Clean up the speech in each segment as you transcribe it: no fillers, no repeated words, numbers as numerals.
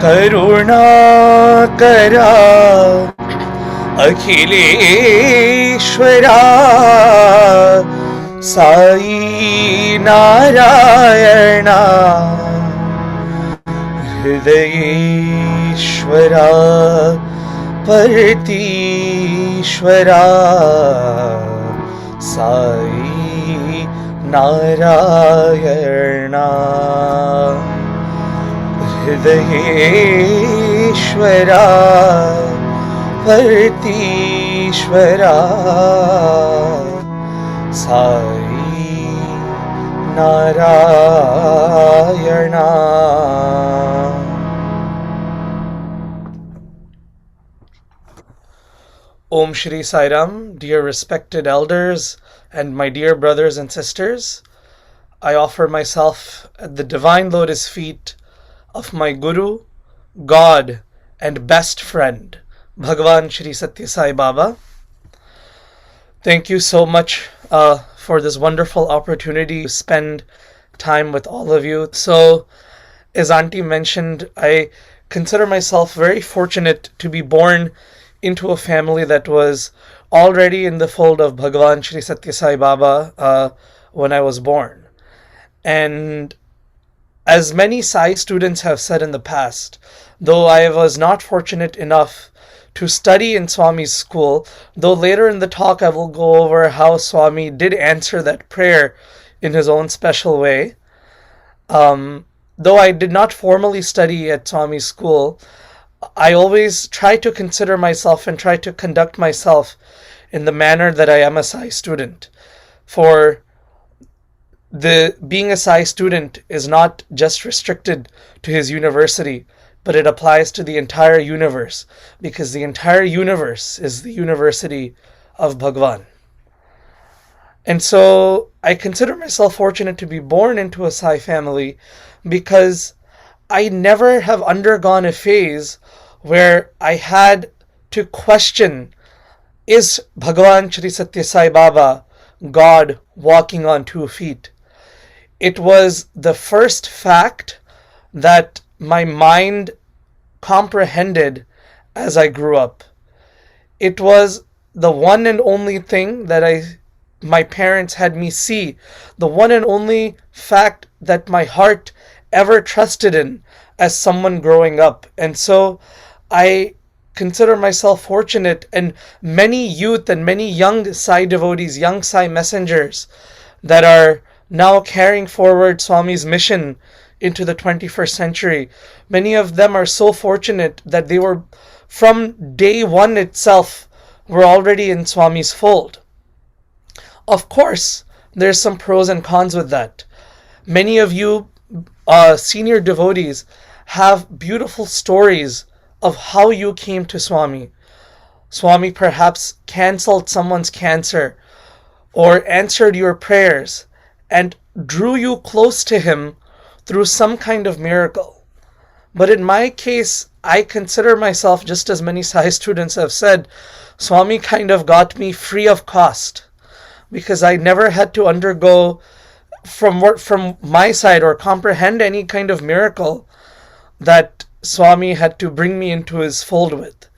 करुणाकरा अखिलेश्वरा Sai Narayana हृदयेश्वरा परतीश्वरा Sai Narayana हृदयेश्वरा परतीश्वरा Sai Narayana. Om Shri Sai Ram, dear respected elders and my dear brothers and sisters. I offer myself at the divine lotus feet of my Guru, God, and best friend, Bhagavan Shri Satya Sai Baba. Thank you so much for this wonderful opportunity to spend time with all of you. So, as Auntie mentioned, I consider myself very fortunate to be born into a family that was already in the fold of Bhagavan Shri Satya Sai Baba when I was born. And as many Sai students have said in the past, though I was not fortunate enough to study in Swami's school, though later in the talk I will go over how Swami did answer that prayer in his own special way. Though I did not formally study at Swami's school, I always try to consider myself and try to conduct myself in the manner that I am a Sai student. For being a Sai student is not just restricted to his university, but it applies to the entire universe, because the entire universe is the university of Bhagavan. And so I consider myself fortunate to be born into a Sai family, because I never have undergone a phase where I had to question, is Bhagavan Shri Satya Sai Baba God walking on 2 feet? It was the first fact that my mind comprehended as I grew up. It was the one and only thing that my parents had me see, the one and only fact that my heart ever trusted in as someone growing up. And so I consider myself fortunate, and many youth and many young Sai devotees, young Sai messengers that are now carrying forward Swami's mission into the 21st century. Many of them are so fortunate that they were, from day one itself, were already in Swami's fold. Of course, there's some pros and cons with that. Many of you senior devotees have beautiful stories of how you came to Swami. Swami perhaps cancelled someone's cancer or answered your prayers and drew you close to him through some kind of miracle. But in my case, I consider myself, just as many Sai students have said, Swami kind of got me free of cost, because I never had to undergo from my side or comprehend any kind of miracle that Swami had to bring me into his fold with.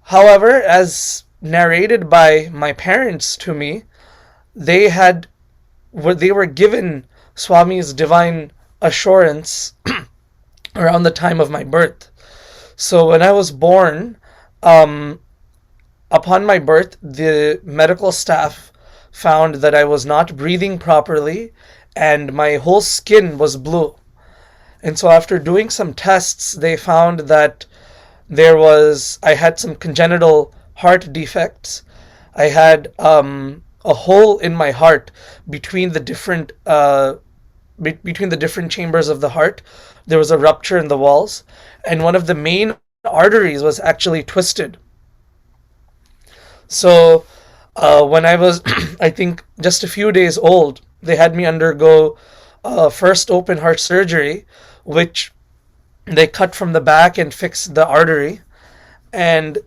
However, as narrated by my parents to me, they were given Swami's divine assurance around the time of my birth. So when I was born, upon my birth, the medical staff found that I was not breathing properly and my whole skin was blue. And so after doing some tests, they found that I had some congenital heart defects. I had a hole in my heart between the different chambers of the heart. There was a rupture in the walls, and one of the main arteries was actually twisted. So when I was, I think, just a few days old, they had me undergo first open heart surgery, which they cut from the back and fixed the artery. And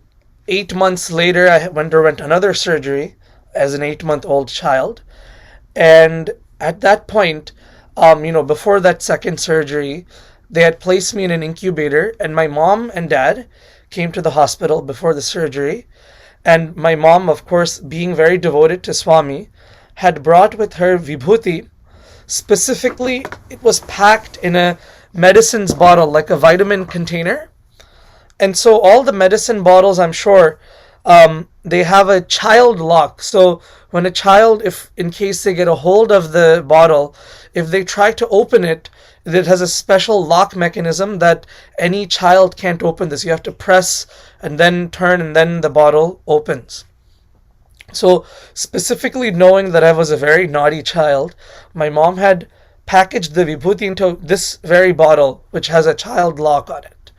8 months later, I underwent another surgery as an 8-month-old child. And at that point, before that second surgery, They had placed me in an incubator, and my mom and dad came to the hospital before the surgery. And my mom, of course, being very devoted to Swami, had brought with her vibhuti. Specifically, it was packed in a medicines bottle, like a vitamin container. And so all the medicine bottles, I'm sure, they have a child lock. So when a child, if in case they get a hold of the bottle, if they try to open it, it has a special lock mechanism that any child can't open this. You have to press and then turn, and then the bottle opens. So specifically knowing that I was a very naughty child, my mom had packaged the vibhuti into this very bottle, which has a child lock on it.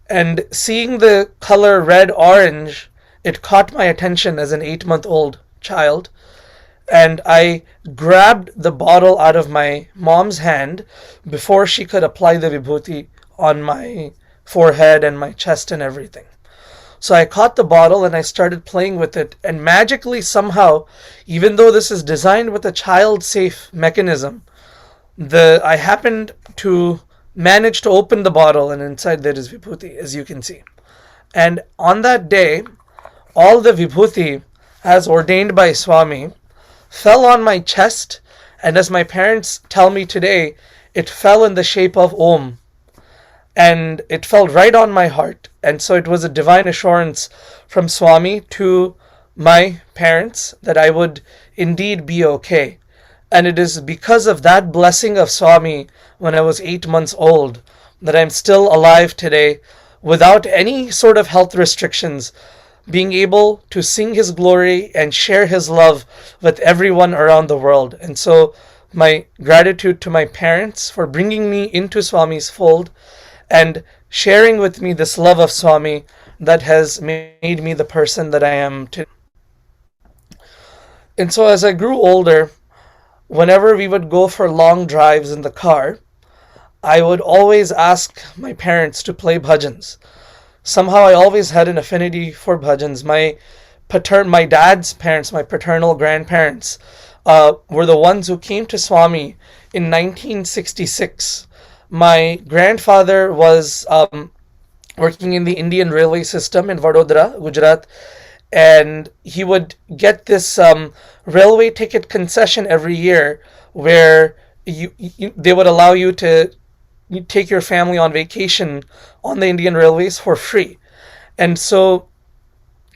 And seeing the color red-orange, it caught my attention as an 8-month-old child. And I grabbed the bottle out of my mom's hand before she could apply the vibhuti on my forehead and my chest and everything. So I caught the bottle and I started playing with it. And magically, somehow, even though this is designed with a child-safe mechanism, I happened to manage to open the bottle, and inside there is vibhuti, as you can see. And on that day, all the vibhuti, as ordained by Swami, fell on my chest, and as my parents tell me today, it fell in the shape of Om. And it fell right on my heart. And so it was a divine assurance from Swami to my parents that I would indeed be okay. And it is because of that blessing of Swami when I was 8 months old that I'm still alive today without any sort of health restrictions, being able to sing his glory and share his love with everyone around the world. And so my gratitude to my parents for bringing me into Swami's fold and sharing with me this love of Swami that has made me the person that I am today. And so as I grew older, whenever we would go for long drives in the car, I would always ask my parents to play bhajans. Somehow I always had an affinity for bhajans. My dad's parents, my paternal grandparents, were the ones who came to Swami in 1966. My grandfather was working in the Indian railway system in Vadodara, Gujarat, and he would get this railway ticket concession every year where they would allow you to take your family on vacation on the Indian Railways for free. And so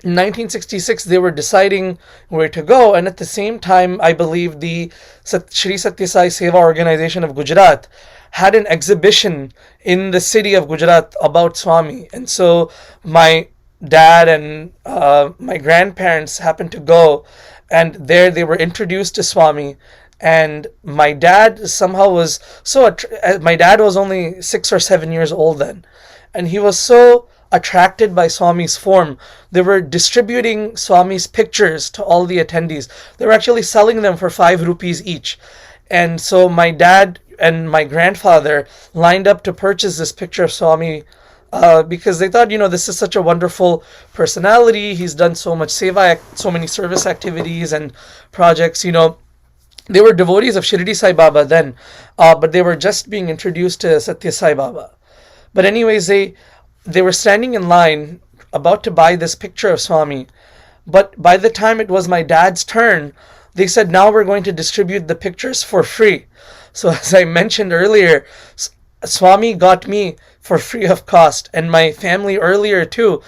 in 1966, they were deciding where to go. And at the same time, I believe the Shri Satya Sai Seva Organization of Gujarat had an exhibition in the city of Gujarat about Swami. And so my dad and my grandparents happened to go, and there they were introduced to Swami. And my dad somehow was my dad was only 6 or 7 years old then, and he was so attracted by Swami's form. They were distributing Swami's pictures to all the attendees. They were actually selling them for 5 rupees each. And so my dad and my grandfather lined up to purchase this picture of Swami because they thought, this is such a wonderful personality. He's done so much seva, so many service activities and projects. They were devotees of Shirdi Sai Baba then, but they were just being introduced to Satya Sai Baba. But anyways, they were standing in line about to buy this picture of Swami. But by the time it was my dad's turn, they said, now we're going to distribute the pictures for free. So as I mentioned earlier, Swami got me for free of cost, and my family earlier too.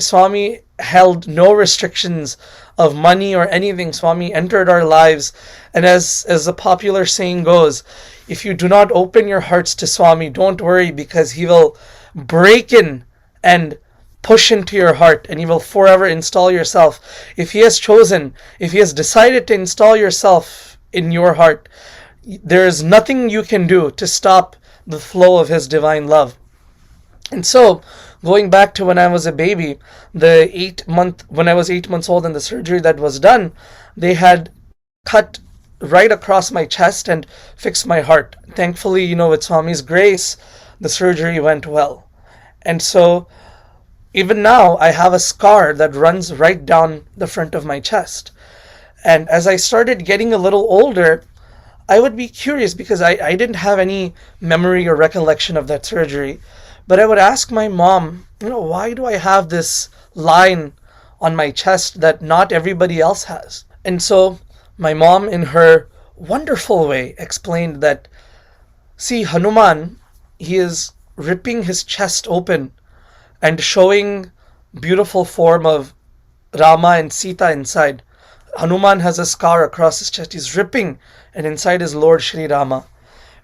Swami held no restrictions of money or anything. Swami entered our lives, and as the popular saying goes, if you do not open your hearts to Swami, don't worry, because he will break in and push into your heart, and he will forever install yourself. If he has decided to install yourself in your heart, there is nothing you can do to stop the flow of his divine love. And so, going back to when I was a baby, when I was 8 months old and the surgery that was done, they had cut right across my chest and fixed my heart. Thankfully, with Swami's grace, the surgery went well. And so, even now, I have a scar that runs right down the front of my chest. And as I started getting a little older, I would be curious because I didn't have any memory or recollection of that surgery. But I would ask my mom, why do I have this line on my chest that not everybody else has? And so my mom, in her wonderful way, explained that, see, Hanuman, he is ripping his chest open and showing beautiful form of Rama and Sita inside. Hanuman has a scar across his chest. He's ripping, and inside is Lord Shri Rama.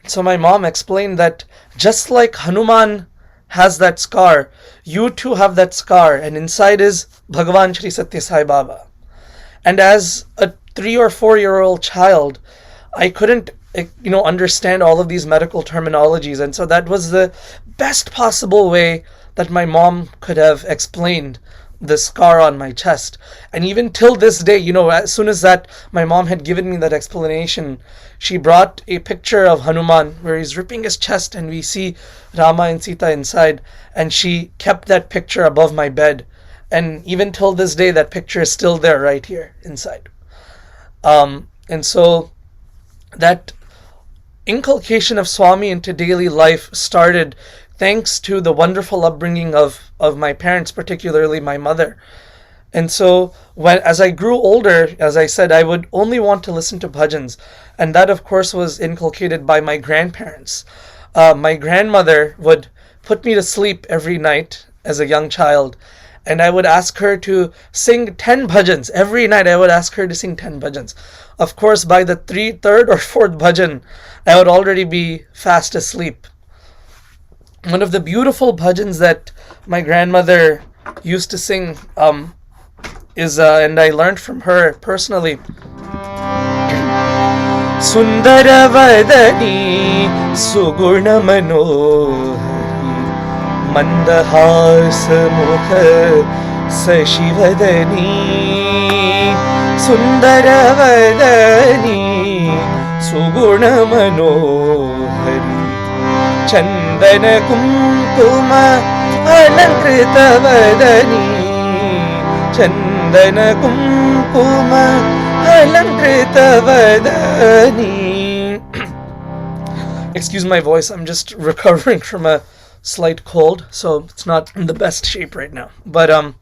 So my mom explained that just like Hanuman has that scar, you too have that scar, and inside is Bhagavan Shri Satya Sai Baba. And as a 3 or 4 year old child, I couldn't understand all of these medical terminologies, and so that was the best possible way that my mom could have explained the scar on my chest. And even till this day, as soon as that my mom had given me that explanation, she brought a picture of Hanuman where he's ripping his chest and we see Rama and Sita inside, and she kept that picture above my bed. And even till this day, that picture is still there right here inside. And so that inculcation of Swami into daily life started thanks to the wonderful upbringing of my parents, particularly my mother. And so as I grew older, as I said, I would only want to listen to bhajans. And that, of course, was inculcated by my grandparents. My grandmother would put me to sleep every night as a young child, and I would ask her to sing 10 bhajans. Every night I would ask her to sing 10 bhajans. Of course, by the third or fourth bhajan, I would already be fast asleep. One of the beautiful bhajans that my grandmother used to sing is, and I learned from her personally, Sundaravadani Suguna Manohari Mandahasa Mukha Sashivadani Sundaravadani Suguna Manohari Chandana Kumkuma Alankritavadani Chandana Kumkuma Alankritavadani. Excuse my voice, I'm just recovering from a slight cold, so it's not in the best shape right now. But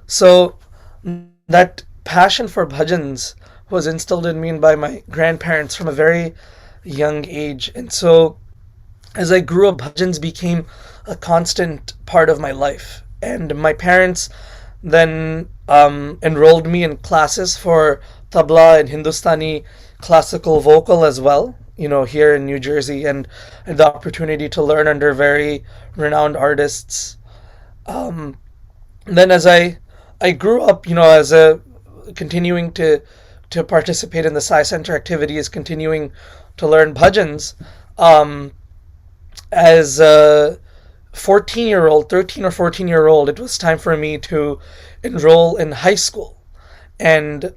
so that passion for bhajans was instilled in me by my grandparents from a very young age. And so as I grew up, bhajans became a constant part of my life. And my parents then enrolled me in classes for tabla and Hindustani classical vocal as well, here in New Jersey, and the opportunity to learn under very renowned artists. Then as I grew up, as a continuing to participate in the Sai Center activities, continuing to learn bhajans, as a 13 or 14-year-old, it was time for me to enroll in high school. And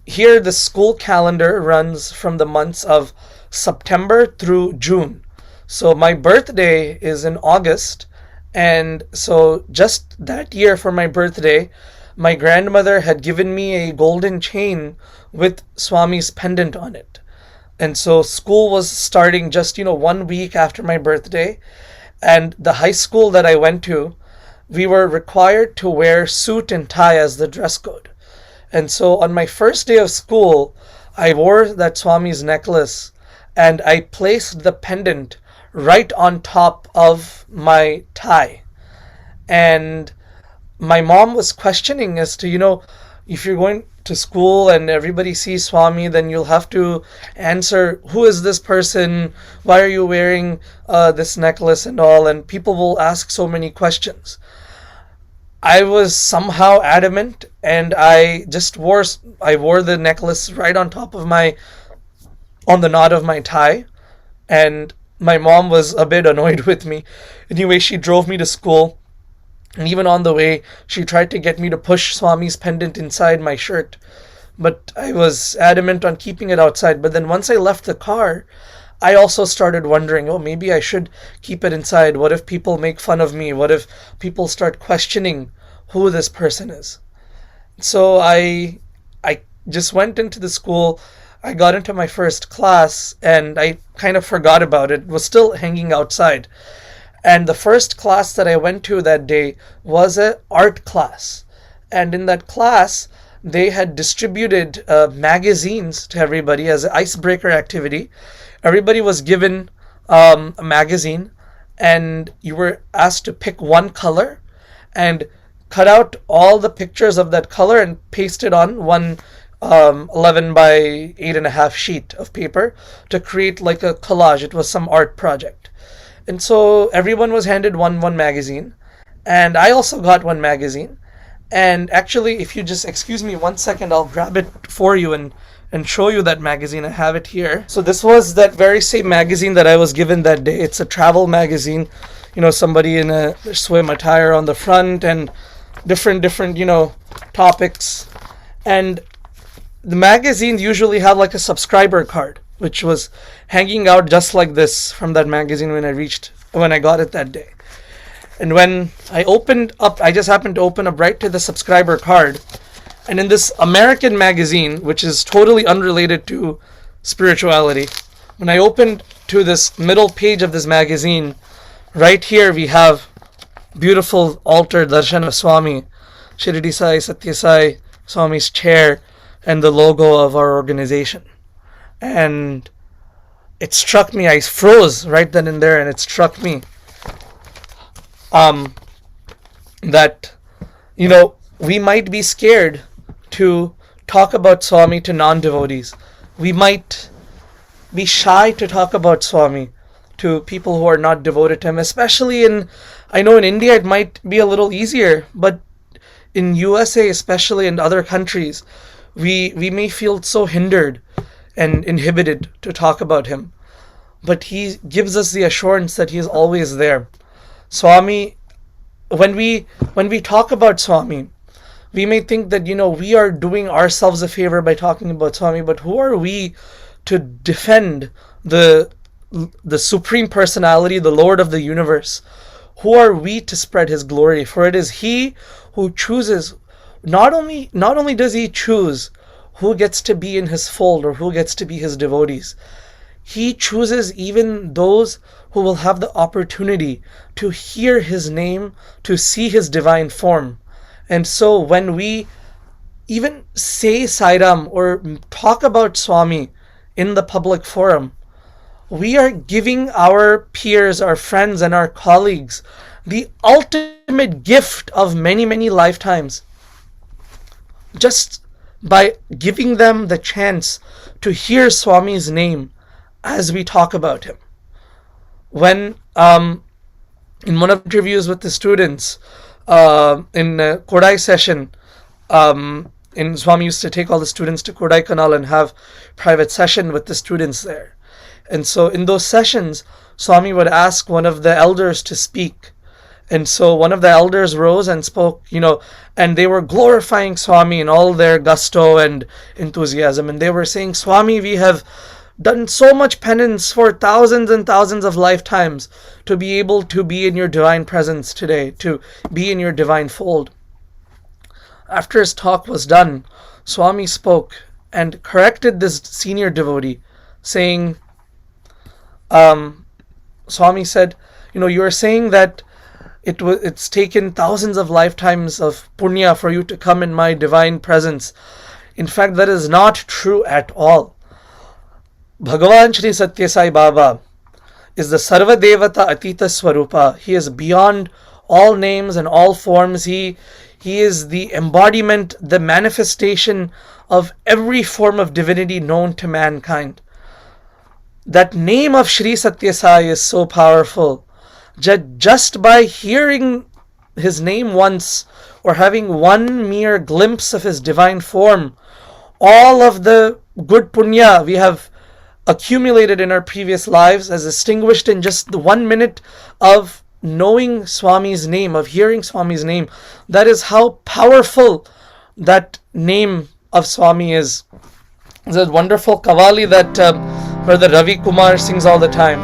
here the school calendar runs from the months of September through June. So my birthday is in August, and so just that year for my birthday, my grandmother had given me a golden chain with Swami's pendant on it. And so school was starting just 1 week after my birthday, and the high school that I went to, we were required to wear suit and tie as the dress code. And so on my first day of school, I wore that Swami's necklace and I placed the pendant right on top of my tie. And my mom was questioning as to, if you're going to school and everybody sees Swami, then you'll have to answer, who is this person? Why are you wearing this necklace and all? And people will ask so many questions. I was somehow adamant, and I wore the necklace right on top of on the knot of my tie. And my mom was a bit annoyed with me. Anyway, she drove me to school. And even on the way, she tried to get me to push Swami's pendant inside my shirt. But I was adamant on keeping it outside. But then once I left the car, I also started wondering, maybe I should keep it inside. What if people make fun of me? What if people start questioning who this person is? So I just went into the school, I got into my first class and I kind of forgot about it. It was still hanging outside. And the first class that I went to that day was an art class. And in that class, they had distributed magazines to everybody as an icebreaker activity. Everybody was given a magazine, and you were asked to pick one color and cut out all the pictures of that color and paste it on one 11 by 8.5 sheet of paper to create like a collage. It was some art project. And so everyone was handed one magazine, and I also got one magazine. And actually, if you just excuse me 1 second, I'll grab it for you and show you that magazine. I have it here. So this was that very same magazine that I was given that day. It's a travel magazine, somebody in a swim attire on the front and different, topics. And the magazines usually have like a subscriber card, which was hanging out just like this from that magazine when I got it that day. And when I opened up, I just happened to open up right to the subscriber card. And in this American magazine, which is totally unrelated to spirituality, when I opened to this middle page of this magazine, right here we have beautiful altar darshan of Swami, Shirdi Sai, Satya Sai, Swami's chair, and the logo of our organization. And it struck me, I froze right then and there, and it struck me that, we might be scared to talk about Swami to non-devotees. We might be shy to talk about Swami to people who are not devoted to him, especially I know in India it might be a little easier, but in USA, especially in other countries, we may feel so hindered and inhibited to talk about him. But he gives us the assurance that he is always there. Swami, when we talk about Swami, we may think that, we are doing ourselves a favor by talking about Swami, but who are we to defend the Supreme Personality, the Lord of the universe? Who are we to spread his glory? For it is he who chooses. Not only does he choose who gets to be in his fold or who gets to be his devotees, he chooses even those who will have the opportunity to hear his name, to see his divine form. And so when we even say Sairam or talk about Swami in the public forum, we are giving our peers, our friends, and our colleagues the ultimate gift of many, many lifetimes, just by giving them the chance to hear Swami's name as we talk about him. When in one of the interviews with the students in a Kodai session, Swami used to take all the students to Kodai Canal and have private session with the students there. And so in those sessions, Swami would ask one of the elders to speak. And so one of the elders rose and spoke, and they were glorifying Swami in all their gusto and enthusiasm. And they were saying, Swami, we have done so much penance for thousands and thousands of lifetimes to be able to be in your divine presence today, to be in your divine fold. After his talk was done, Swami spoke and corrected this senior devotee, saying, Swami said, you are saying that it's taken thousands of lifetimes of punya for you to come in my divine presence. In fact, that is not true at all. Bhagavan Shri Satya Sai Baba is the Sarva Devata Atita Swarupa. He is beyond all names and all forms. He is the embodiment, the manifestation of every form of divinity known to mankind. That name of Shri Satya Sai is so powerful. Just by hearing his name once or having one mere glimpse of his divine form, all of the good punya we have accumulated in our previous lives as extinguished in just the 1 minute of knowing Swami's name, of hearing Swami's name. That is how powerful that name of Swami is. There's a wonderful Kavali that Brother Ravi Kumar sings all the time.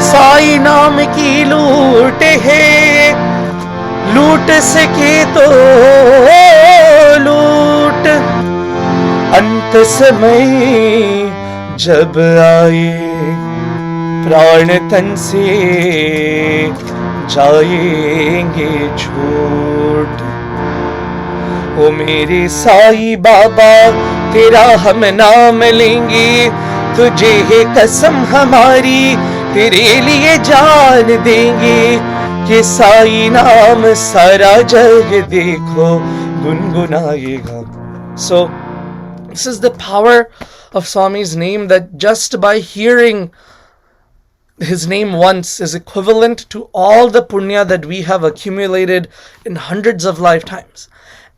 Sai नाम की लूट है, लूट सके तो समय जब आए प्राण तन से जाएंगे छूट। ओ मेरे साईं बाबा तेरा हम नाम लेंगे, तुझे है कसम हमारी तेरे लिए जान देंगे, कि साईं नाम सारा जग देखो गुनगुनाएगा. So this is the power of Swami's name, that just by hearing his name once is equivalent to all the punya that we have accumulated in hundreds of lifetimes.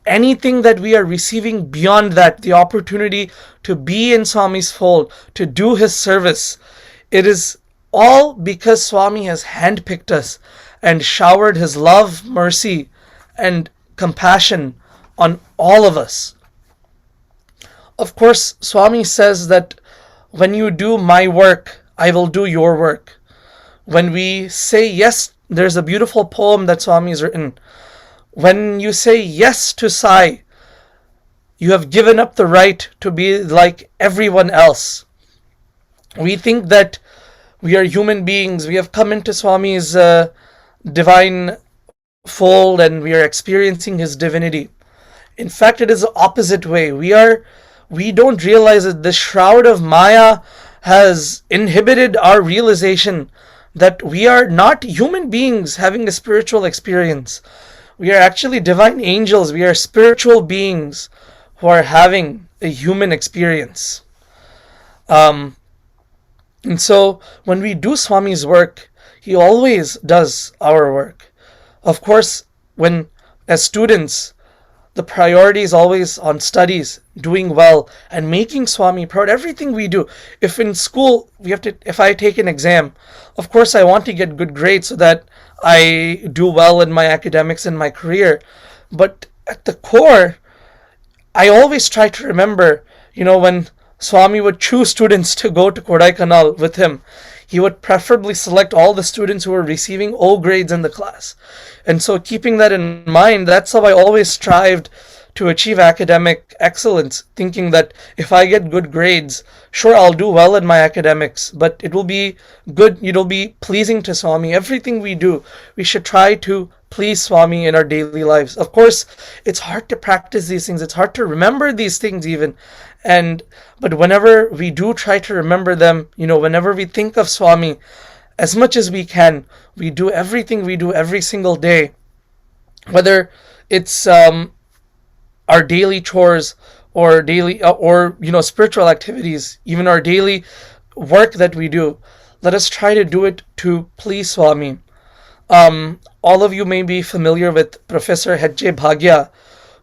Anything that we are receiving beyond that, the opportunity to be in Swami's fold, to do his service, it is all because Swami has handpicked us and showered his love, mercy, and compassion on all of us. Of course, Swami says that when you do my work, I will do your work. When we say yes, there's a beautiful poem that Swami has written. When you say yes to Sai, you have given up the right to be like everyone else. We think that we are human beings. We have come into Swami's divine fold and we are experiencing his divinity. In fact, it is the opposite way. We don't realize that the shroud of Maya has inhibited our realization that we are not human beings having a spiritual experience. We are actually divine angels. We are spiritual beings who are having a human experience. And so when we do Swami's work, he always does our work. Of course, when as students, the priority is always on studies, doing well, and making Swami proud. Everything we do. If in school if I take an exam, of course I want to get good grades so that I do well in my academics and my career. But at the core, I always try to remember, when Swami would choose students to go to Kodaikanal with him, he would preferably select all the students who were receiving O grades in the class. And so keeping that in mind, that's how I always strived to achieve academic excellence, thinking that if I get good grades, sure, I'll do well in my academics, but it will be good, it'll be pleasing to Swami. Everything we do, we should try to please Swami in our daily lives. Of course, it's hard to practice these things. It's hard to remember these things even. But whenever we do try to remember them, whenever we think of Swami, as much as we can, we do everything we do every single day, whether it's our daily chores or daily or spiritual activities, even our daily work that we do. Let us try to do it to please Swami. All of you may be familiar with Professor H.J. Bhagia,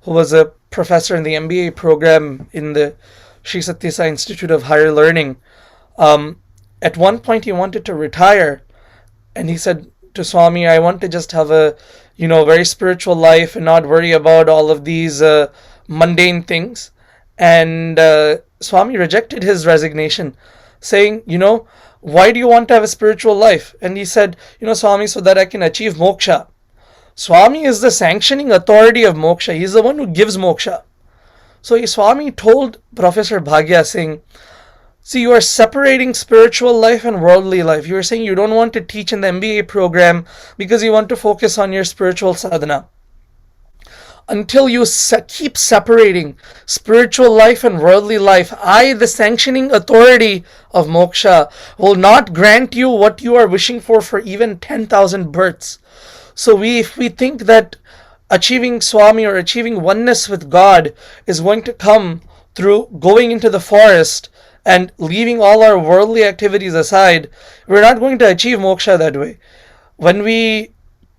who was a professor in the MBA program in the Sri Satya Sai Institute of Higher Learning. At one point he wanted to retire, and he said to Swami, I want to just have a very spiritual life and not worry about all of these mundane things. And Swami rejected his resignation, saying, why do you want to have a spiritual life? And he said, Swami, so that I can achieve moksha. Swami is the sanctioning authority of moksha. He is the one who gives moksha. So Swami told Professor Bhagia, saying, see, you are separating spiritual life and worldly life. You are saying you don't want to teach in the MBA program because you want to focus on your spiritual sadhana. Until you keep separating spiritual life and worldly life, I, the sanctioning authority of moksha, will not grant you what you are wishing for even 10,000 births. So if we think that achieving Swami or achieving oneness with God is going to come through going into the forest and leaving all our worldly activities aside, we're not going to achieve moksha that way. When we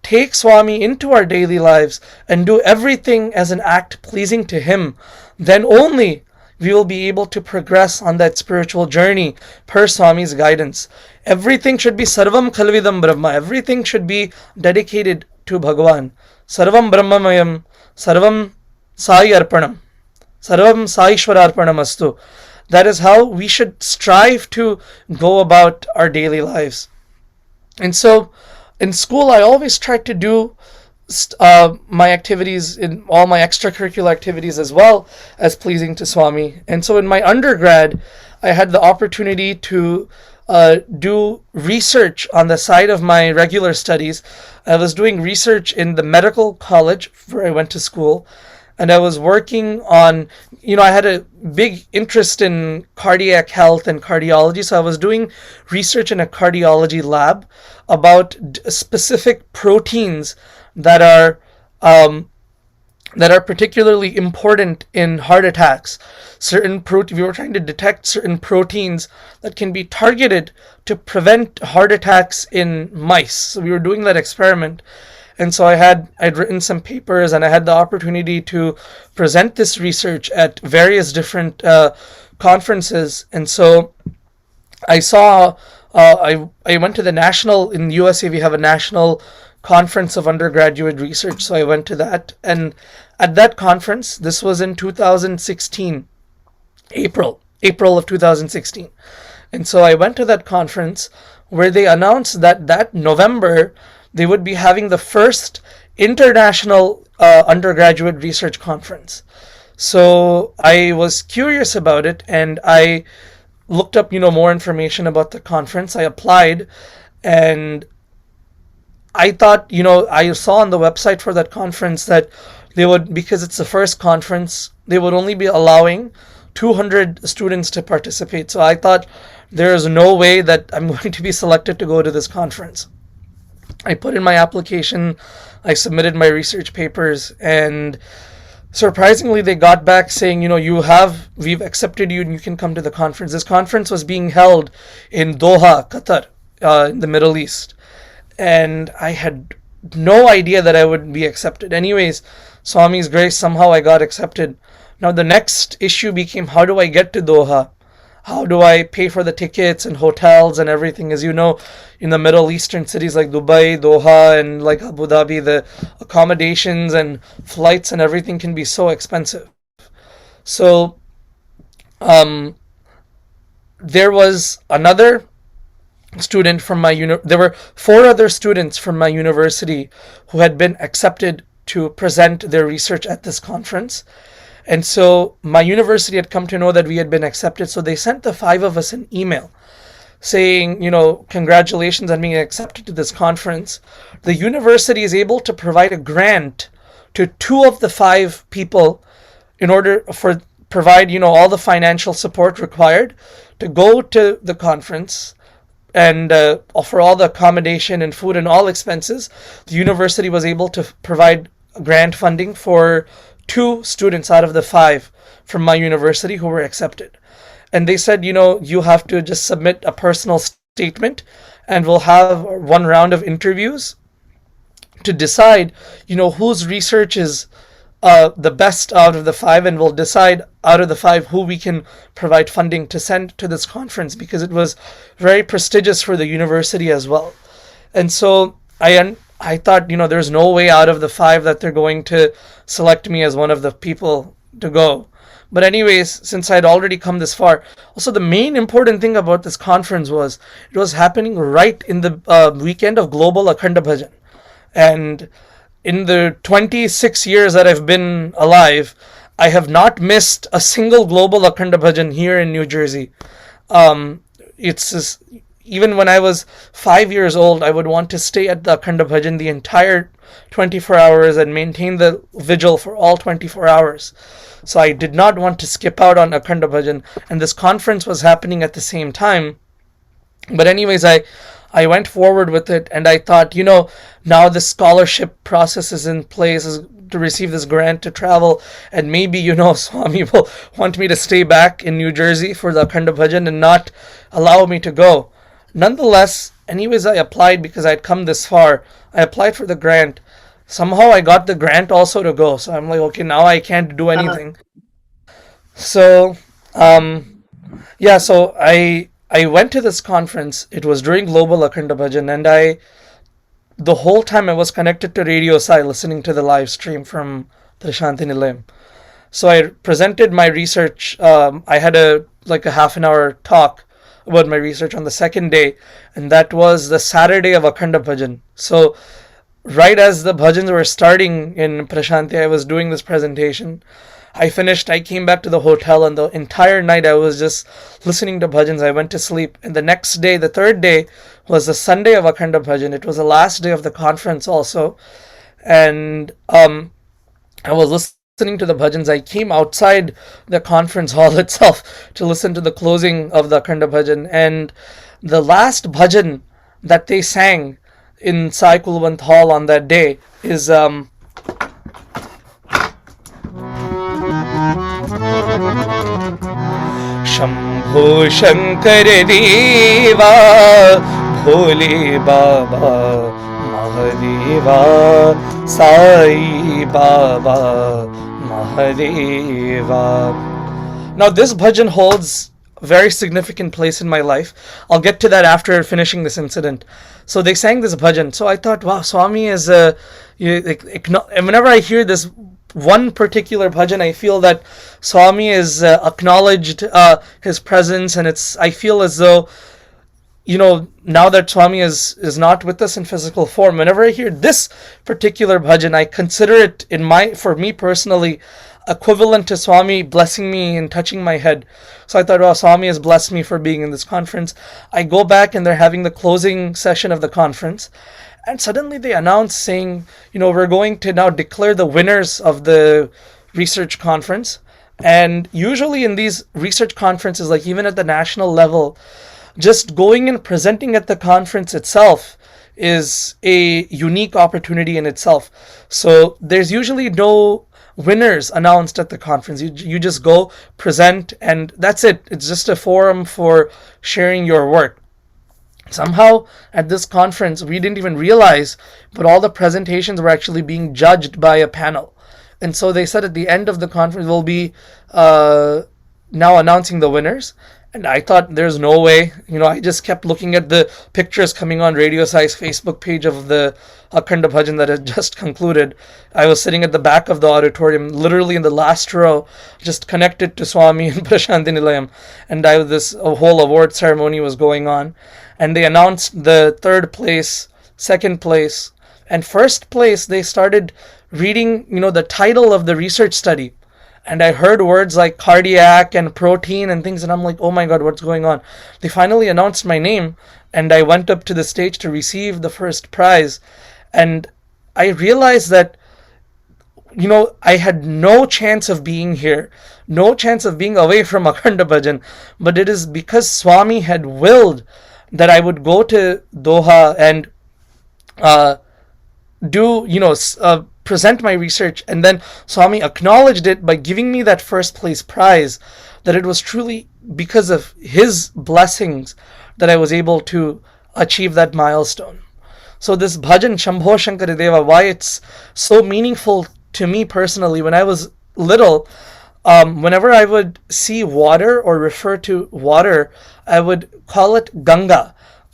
take Swami into our daily lives and do everything as an act pleasing to him, then only we will be able to progress on that spiritual journey per Swami's guidance. Everything should be Sarvam Khalvidam Brahma. Everything should be dedicated to Bhagavan. Sarvam Brahmamayam, Sarvam Sai Arpanam, Sarvam Sai Shwararpanam Astu. That is how we should strive to go about our daily lives. And so in school, I always tried to do my activities, in all my extracurricular activities, as well as pleasing to Swami. And so in my undergrad, I had the opportunity to do research on the side of my regular studies. I was doing research in the medical college where I went to school, and I was working on, I had a big interest in cardiac health and cardiology, so I was doing research in a cardiology lab about specific proteins that are particularly important in heart attacks. We were trying to detect certain proteins that can be targeted to prevent heart attacks in mice. So we were doing that experiment. And so I'd written some papers, and I had the opportunity to present this research at various different conferences. And so I saw, I went to in the USA, we have a national conference of undergraduate research. So I went to that. And at that conference, this was in 2016, April of 2016. And so I went to that conference where they announced that November, they would be having the first international undergraduate research conference. So I was curious about it, and I looked up, more information about the conference. I applied, and I thought, I saw on the website for that conference that because it's the first conference, they would only be allowing 200 students to participate. So I thought there is no way that I'm going to be selected to go to this conference. I put in my application, I submitted my research papers, and surprisingly, they got back saying, we've accepted you and you can come to the conference. This conference was being held in Doha, Qatar, in the Middle East. And I had no idea that I would be accepted. Anyways, Swami's grace, somehow I got accepted. Now the next issue became, how do I get to Doha? How do I pay for the tickets and hotels and everything? As you know, in the Middle Eastern cities like Dubai, Doha, and like Abu Dhabi, the accommodations and flights and everything can be so expensive. So there was another student from there were 4 other students from my university who had been accepted to present their research at this conference. And so my university had come to know that we had been accepted. So they sent the 5 of us an email saying, congratulations on being accepted to this conference. The university is able to provide a grant to 2 of the 5 people in order for provide, all the financial support required to go to the conference and offer all the accommodation and food and all expenses. The university was able to provide grant funding for 2 students out of the 5 from my university who were accepted. And they said, you have to just submit a personal statement, and we'll have 1 round of interviews to decide, whose research is the best out of the 5, and we'll decide out of the 5 who we can provide funding to send to this conference, because it was very prestigious for the university as well. And so I thought, there's no way out of the 5 that they're going to select me as one of the people to go. But anyways, since I'd already come this far, also the main important thing about this conference was it was happening right in the weekend of Global Akhanda Bhajan. And in the 26 years that I've been alive, I have not missed a single Global Akhanda Bhajan here in New Jersey. It's just, even when I was 5 years old, I would want to stay at the Akhanda Bhajan the entire 24 hours and maintain the vigil for all 24 hours. So I did not want to skip out on Akhanda Bhajan, and this conference was happening at the same time. But anyways, I went forward with it, and I thought, now the scholarship process is in place to receive this grant to travel, and maybe, Swami will want me to stay back in New Jersey for the Akhanda Bhajan and not allow me to go. Nonetheless, anyways, I applied because I'd come this far. I applied for the grant. Somehow I got the grant also to go. So I'm like, okay, now I can't do anything. So, so I went to this conference. It was during Global Akhanda Bhajan, and the whole time I was connected to Radio Sai, listening to the live stream from Trishanti Nilayam. So I presented my research. I had a half an hour talk about my research on the second day, and that was the Saturday of Akhanda Bhajan. So right as the bhajans were starting in Prashanti, I was doing this presentation. I finished, I came back to the hotel, and the entire night I was just listening to bhajans. I went to sleep. And the next day, the third day, was the Sunday of Akhanda Bhajan. It was the last day of the conference also. And I was listening to the bhajans. I came outside the conference hall itself to listen to the closing of the Akhanda Bhajan. And the last bhajan that they sang in Sai Kulwant Hall on that day is Shambho Shankar Deva Bhole Baba Mahadeva Sai Baba Mahadeva. Now this bhajan holds a very significant place in my life. I'll get to that after finishing this incident. So they sang this bhajan. So I thought, wow, Swami is whenever I hear this one particular bhajan, I feel that Swami is acknowledged his presence, and I feel as though, now that Swami is not with us in physical form, whenever I hear this particular bhajan, I consider it for me personally, equivalent to Swami blessing me and touching my head. So I thought, wow, Swami has blessed me for being in this conference. I go back and they're having the closing session of the conference. And suddenly they announce saying, we're going to now declare the winners of the research conference. And usually in these research conferences, like even at the national level, just going and presenting at the conference itself is a unique opportunity in itself. So there's usually no winners announced at the conference. You just go, present, and that's it. It's just a forum for sharing your work. Somehow at this conference, we didn't even realize, but all the presentations were actually being judged by a panel. And so they said at the end of the conference, we'll be now announcing the winners. And I thought, there's no way. I just kept looking at the pictures coming on Radio Sai's Facebook page of the Akhanda Bhajan that had just concluded. I was sitting at the back of the auditorium, literally in the last row, just connected to Swami and Prashanti Nilayam. And a whole award ceremony was going on. And they announced the third place, second place, and first place. They started reading, the title of the research study. And I heard words like cardiac and protein and things, and I'm like, oh my God, what's going on? They finally announced my name, and I went up to the stage to receive the first prize. And I realized that, I had no chance of being here, no chance of being away from Akhanda Bhajan, but it is because Swami had willed that I would go to Doha and present my research, and then Swami acknowledged it by giving me that first place prize, that it was truly because of his blessings that I was able to achieve that milestone. So this bhajan Shambho Shankar Deva, why it's so meaningful to me personally, when I was little, whenever I would see water or refer to water, I would call it Ganga.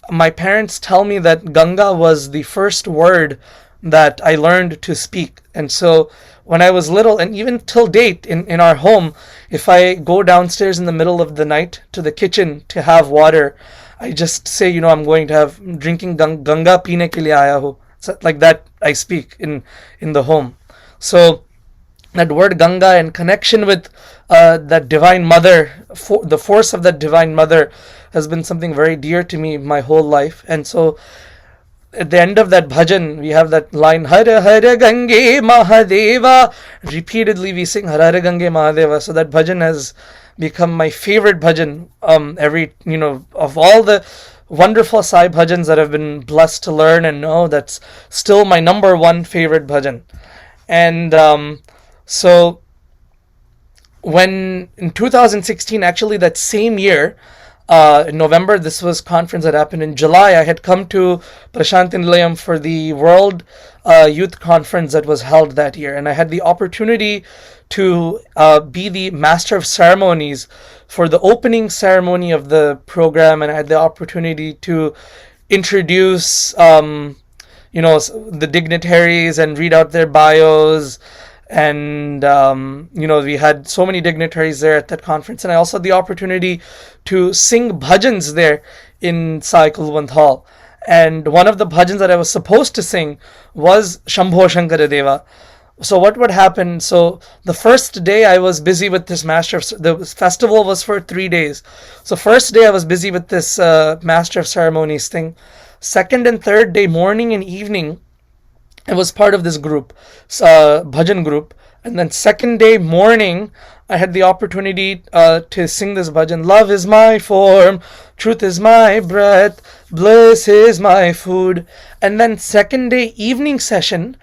My parents tell me that Ganga was the first word that I learned to speak. And so when I was little, and even till date in our home, if I go downstairs in the middle of the night to the kitchen to have water, I just say, I'm going to have drinking Ganga peene ke liye aaya ho. So like that I speak in the home. So that word Ganga and connection with that Divine Mother, the force of that Divine Mother has been something very dear to me my whole life. And so at the end of that bhajan, we have that line, Hara Hara Gange Mahadeva. Repeatedly we sing Hara Hara Gange Mahadeva. So that bhajan has become my favorite bhajan. Of all the wonderful Sai bhajans that I've been blessed to learn and know, that's still my number one favorite bhajan. And so when in 2016, actually that same year, in November, this was conference that happened in July, I had come to Prashanti Nilayam for the World Youth Conference that was held that year. And I had the opportunity to be the Master of Ceremonies for the opening ceremony of the program. And I had the opportunity to introduce, the dignitaries and read out their bios. And, we had so many dignitaries there at that conference. And I also had the opportunity to sing bhajans there in Sai Kulwant Hall. And one of the bhajans that I was supposed to sing was Shambho Shankara Deva. So what would happen? So the first day I was busy with this the festival was for 3 days. So first day I was busy with this master of ceremonies thing. Second and third day, morning and evening, I was part of this group, bhajan group. And then second day morning, I had the opportunity to sing this bhajan. Love is my form, truth is my breath, bliss is my food. And then second day evening session,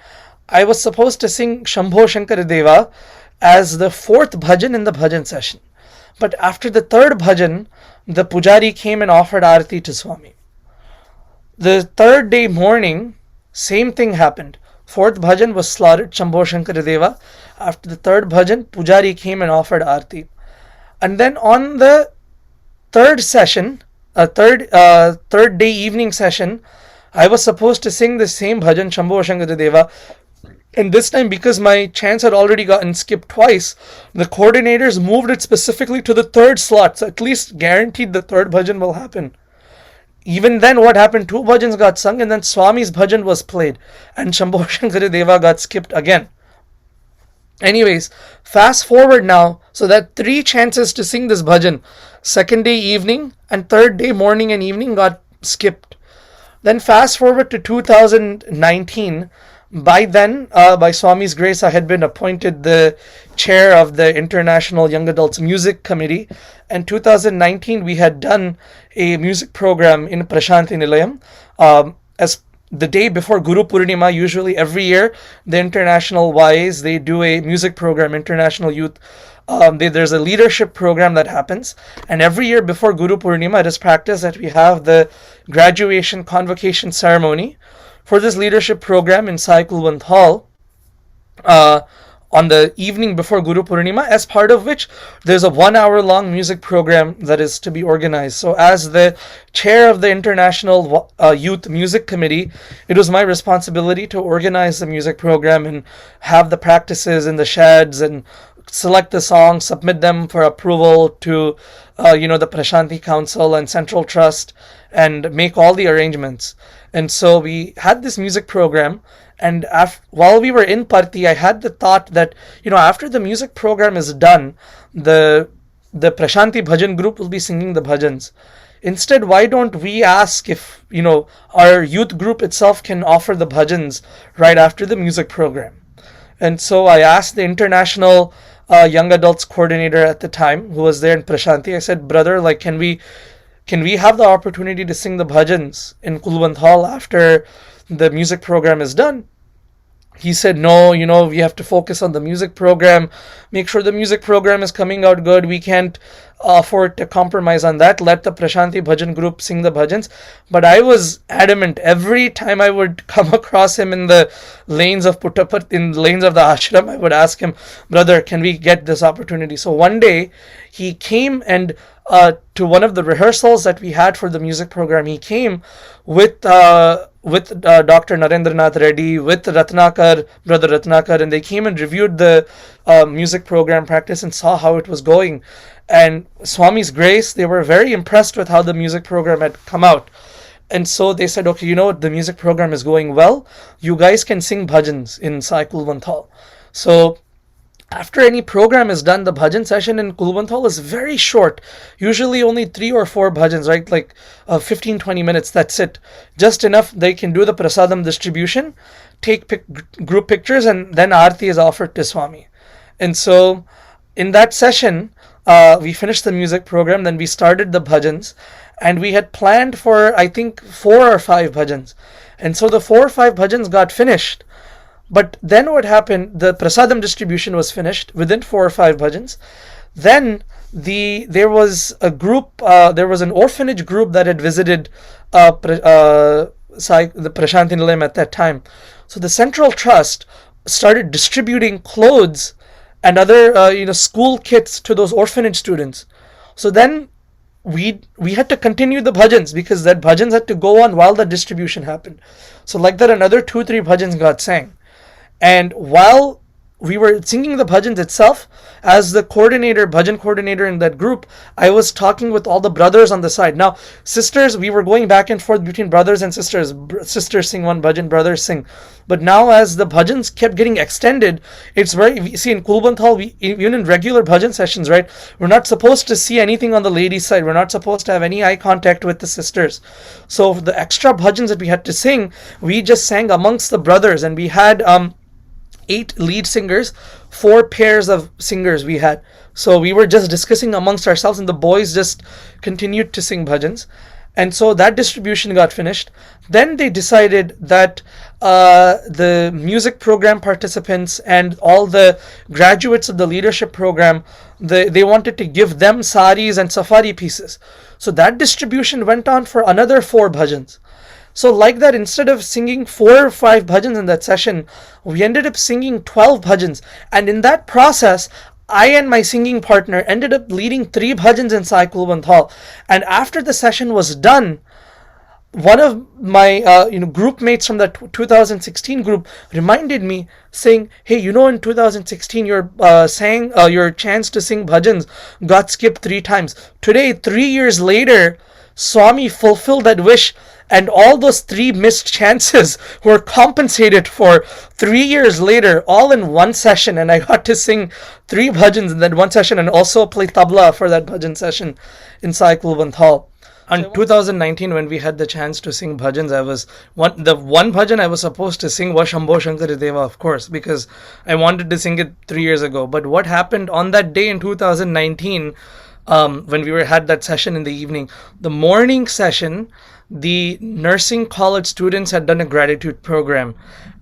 I was supposed to sing Shambho Shankara Deva as the fourth bhajan in the bhajan session. But after the third bhajan, the pujari came and offered arati to Swami. The third day morning, same thing happened. Fourth bhajan was slaughtered, Shambho Shankara Deva. After the third bhajan, pujari came and offered arti. And then on the third session, third day evening session, I was supposed to sing the same bhajan, Shambho Shankara Deva. And this time, because my chance had already gotten skipped twice, the coordinators moved it specifically to the third slot. So at least guaranteed the third bhajan will happen. Even then, what happened? Two bhajans got sung, and then Swami's bhajan was played, and Shambho Shankara Deva got skipped again. Anyways, fast forward now, so that 3 chances to sing this bhajan, second day evening and third day morning and evening, got skipped. Then fast forward to 2019. By then, by Swami's grace, I had been appointed the chair of the International Young Adults Music Committee. And 2019, we had done a music program in Prashanti Nilayam. As the day before Guru Purnima, usually every year, the international YAs, they do a music program, International Youth. There's a leadership program that happens. And every year before Guru Purnima, it is practice that we have the graduation convocation ceremony for this leadership program in Sai Kulwant Hall on the evening before Guru Purnima, as part of which there's a 1-hour long music program that is to be organized. So as the chair of the International Youth Music Committee, it was my responsibility to organize the music program and have the practices in the sheds and select the songs, submit them for approval to the Prashanti Council and Central Trust, and make all the arrangements. And so we had this music program, and while we were in Parthi, I had the thought that, after the music program is done, the Prashanti Bhajan group will be singing the bhajans. Instead, why don't we ask if, our youth group itself can offer the bhajans right after the music program? And so I asked the International Young Adults Coordinator at the time, who was there in Prashanti, I said, brother, can we have the opportunity to sing the bhajans in Kulwant Hall after the music program is done? He said, no, we have to focus on the music program, make sure the music program is coming out good. We can't afford to compromise on that. Let the Prashanti Bhajan group sing the bhajans. But I was adamant. Every time I would come across him in the lanes of Puttapat, in the lanes of the ashram, I would ask him, brother, can we get this opportunity? So one day he came and to one of the rehearsals that we had for the music program, he came with Dr. Narendranath Reddy, with Ratnakar, brother Ratnakar, and they came and reviewed the music program practice and saw how it was going. And Swami's grace, they were very impressed with how the music program had come out. And so they said, okay, the music program is going well. You guys can sing bhajans in Sai Kulwant Hall. So after any program is done, the bhajan session in Kulwant Hall is very short. Usually only 3 or 4 bhajans, right? 15-20 minutes, that's it. Just enough they can do the prasadam distribution, take group pictures, and then Aarti is offered to Swami. And so in that session, we finished the music program, then we started the bhajans, and we had planned for, I think, 4 or 5 bhajans. And so the 4 or 5 bhajans got finished. But then what happened, the prasadam distribution was finished within 4 or 5 bhajans. Then there was a group, there was an orphanage group that had visited the Prashanti Nilayam at that time. So the Central Trust started distributing clothes and other school kits to those orphanage students. So then we had to continue the bhajans, because that bhajans had to go on while the distribution happened. So like that, another 2-3 bhajans got sang. And while we were singing the bhajans itself. As the coordinator, bhajan coordinator in that group, I was talking with all the brothers on the side. Now, sisters, we were going back and forth between brothers and sisters. Sisters sing one bhajan, brothers sing. But now, as the bhajans kept getting extended, it's very, see, in Kulbant Hall, even in regular bhajan sessions, right, we're not supposed to see anything on the ladies' side. We're not supposed to have any eye contact with the sisters. So, the extra bhajans that we had to sing, we just sang amongst the brothers, and we had 8 lead singers, 4 pairs of singers we had. So we were just discussing amongst ourselves, and the boys just continued to sing bhajans. And so that distribution got finished. Then they decided that the music program participants and all the graduates of the leadership program, they wanted to give them saris and safari pieces. So that distribution went on for another 4 bhajans. So like that, instead of singing 4 or 5 bhajans in that session, we ended up singing 12 bhajans. And in that process, I and my singing partner ended up leading 3 bhajans in Sai Kulbant Hall. And after the session was done, one of my group mates from that 2016 group reminded me, saying, hey, in 2016 your chance to sing bhajans got skipped 3 times. Today, 3 years later, Swami fulfilled that wish, and all those 3 missed chances were compensated for 3 years later, all in one session. And I got to sing 3 bhajans in that one session, and also play tabla for that bhajan session in Sai Kulbant Hall. In 2019, when we had the chance to sing bhajans, the one bhajan I was supposed to sing was Shambho Shankar Deva, of course, because I wanted to sing it 3 years ago. But what happened on that day in 2019, when we had that session in the evening, the morning session, the nursing college students had done a gratitude program,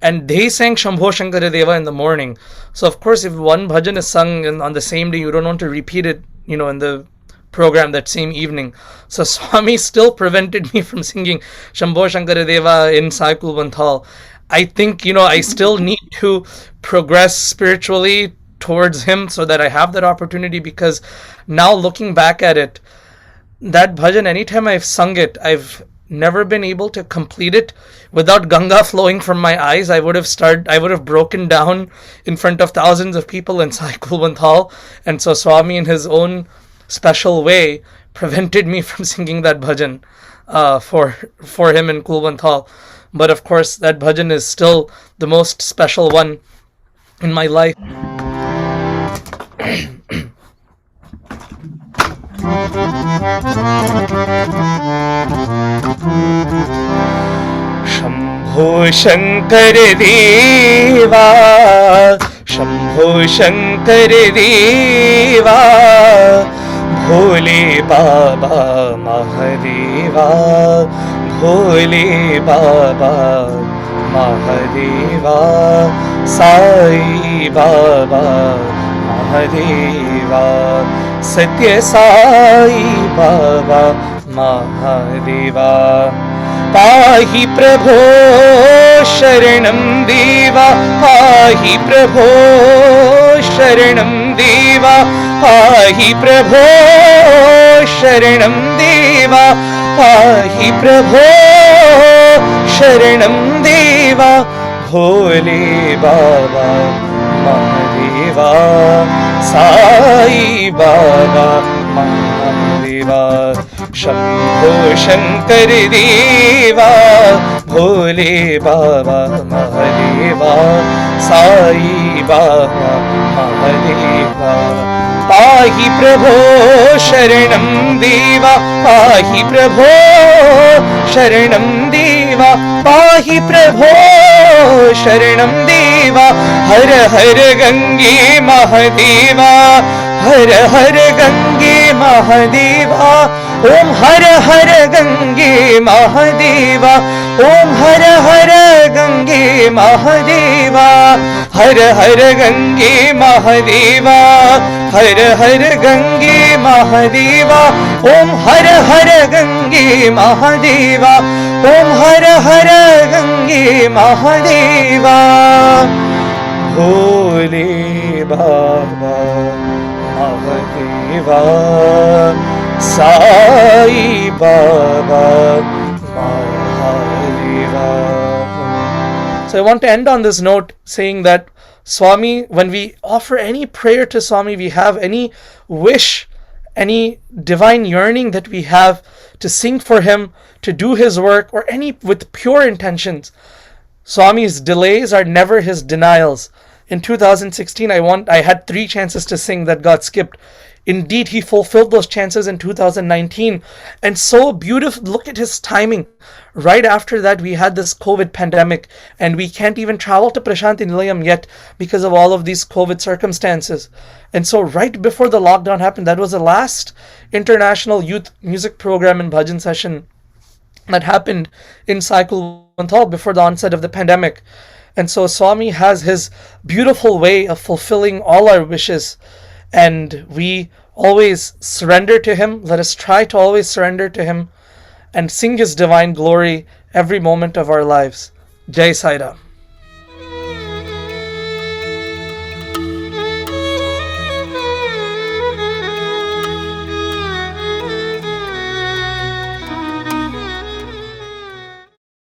and they sang Shambho Shankar Deva in the morning. So of course, if one bhajan is sung on the same day, you don't want to repeat it, in the program that same evening. So Swami still prevented me from singing Shambho Shankar Deva in Sai Kulbant Hall. I think, I still need to progress spiritually towards him so that I have that opportunity, because now looking back at it, that bhajan, anytime I've sung it, I've never been able to complete it without Ganga flowing from my eyes. I would have broken down in front of thousands of people in Sai Kulbant Hall. And so Swami, in his own special way, prevented me from singing that bhajan for him in Kulbant Hall. But of course, that bhajan is still the most special one in my life. Shambho Shankar Deva, Shambho Shankar Deva, Bhole Baba Mahadeva, Bhole Baba Mahadeva, Sai Baba Mahadeva, Satya Sai Baba Mahadeva. Pahi Prabho Sharanam Deva, Pahi Prabho Sharanam Deva, Pahi Prabho Sharanam Deva, Pahi Prabho Sharanam Deva, Bhole Baba Mahadeva, Sai Baba Mahadeva, Shambho Shankar Deva, Bhole Baba Mahadeva, Sai Baba Mahadeva. Pahi Prabho Sharanam Deva, Pahi Prabho Sharanam Deva, Pahi Prabho Sharanam Deva, Har Har Gange Mahadeva, Har Har Gange Mahadeva, Om Har Har Gange Mahadeva, Om Har Har Gange Mahadeva, Har Har Gange Mahadeva, Har Har Gange Mahadeva, Om Har Har Gange Mahadeva, Om Har Har Gange Mahadeva, Bhole Baba Mahadeva, Sai Baba Mahadeva. So I want to end on this note saying that Swami, when we offer any prayer to Swami, we have any wish, any divine yearning that we have to sing for him, to do his work, or any with pure intentions, Swami's delays are never his denials. In 2016, I had 3 chances to sing that got skipped. Indeed, he fulfilled those chances in 2019. And so beautiful, look at his timing. Right after that, we had this COVID pandemic, and we can't even travel to Prashanti Nilayam yet because of all of these COVID circumstances. And so right before the lockdown happened, that was the last international youth music program and bhajan session that happened in Cycle Vanthal before the onset of the pandemic. And so Swami has his beautiful way of fulfilling all our wishes, and we always surrender to him. Let us try to always surrender to him and sing his divine glory every moment of our lives. Jai Sai Ram.